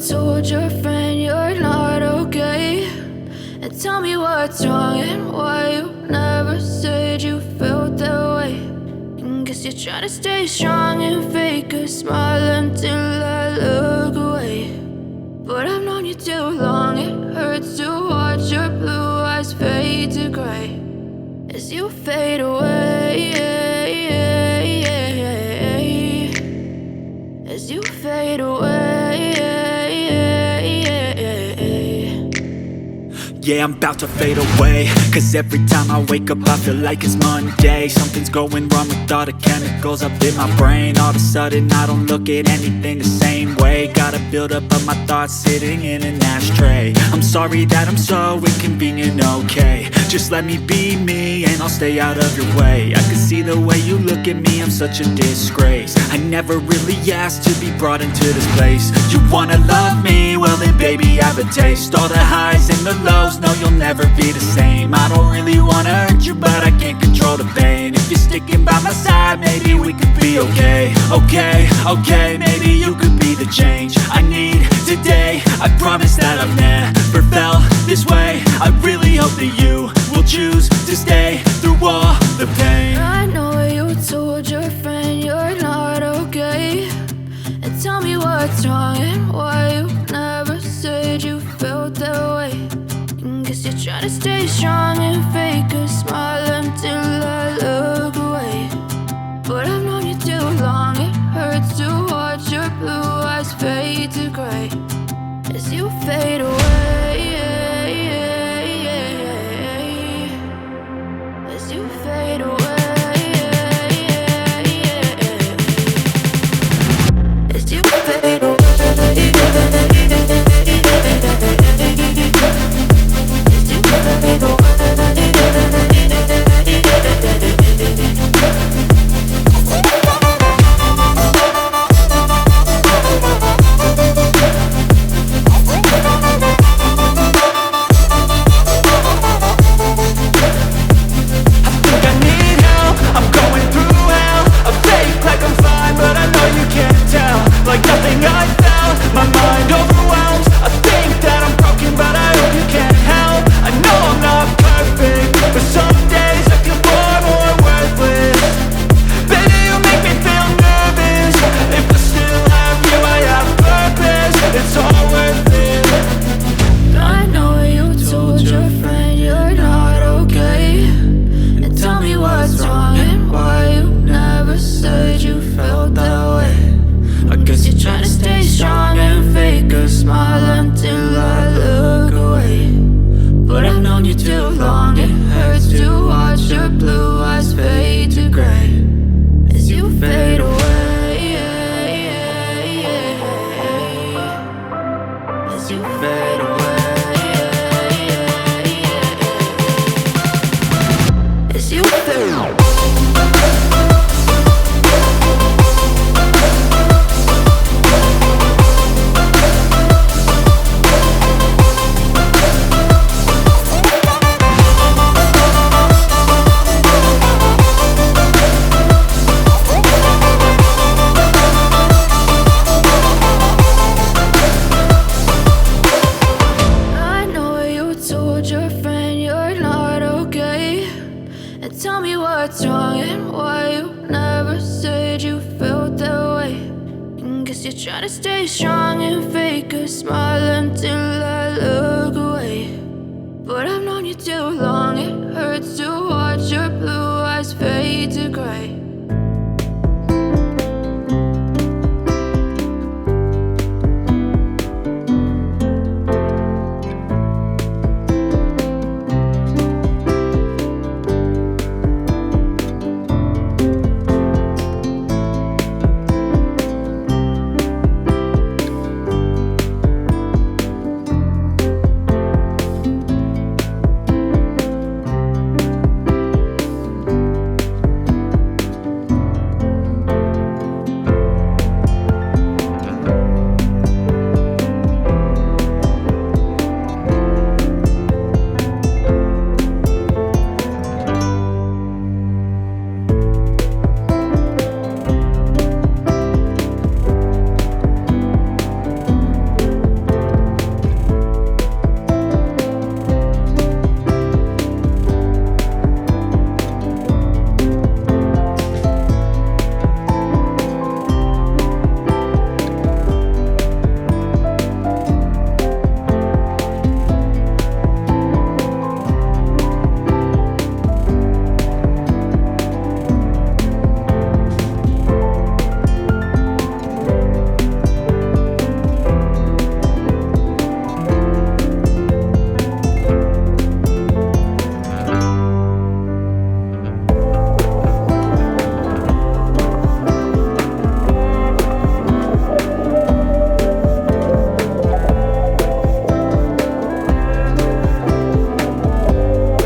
told your friend you're not okay, and tell me what's wrong and why you never said you felt that way. And guess you're trying to stay strong and fake a smile until I look away. But I've known you too long, it hurts to watch your blue eyes fade to gray as you fade away, as you fade away. Yeah, I'm about to fade away, cause every time I wake up I feel like it's Monday. Something's going wrong with all the chemicals up in my brain. All of a sudden I don't look at anything the same way. Gotta build up of my thoughts sitting in an ashtray. I'm sorry that I'm so inconvenient, okay. Just let me be me and I'll stay out of your way. I can see the way you look at me, I'm such a disgrace. I never really asked to be brought into this place. You wanna love me? Well then baby, have a taste. All the highs and the lows, no, you'll never be the same. I don't really wanna hurt you, but I can't control the pain. If you're sticking by my side, maybe we could be okay. Okay, maybe you could be the change I need today. I promise that I've never felt this way. I really hope that you will choose to stay through all the pain. I know you told your friend you're not okay, and tell me what's wrong and why you never said you felt that way. Guess you're trying to stay strong and fake a smile until I look away. But I've known you too long, it hurts to watch your blue eyes fade to gray as you fade away, as you fade away, as you fade away. Like nothing I felt, my mind overwhelmed. I think that I'm broken, but I hope you can't help. I know I'm not perfect, but some days I feel far more worthless. Baby, you make me feel nervous. If I still have you, I have purpose. It's all worth it. I know you told your friend you're not okay, and tell me what's wrong and why you never said you felt that way. I guess you're trying to stay strong and fake a smile until I look away. But I've known you too long, it hurts to watch your blue eyes fade to gray as you fade away, as you fade away, as you fade away. Tell me what's wrong and why you never said you felt that way. And guess you're trying to stay strong and fake a smile until I look away. But I've known you too long, it hurts to watch your blue eyes fade to gray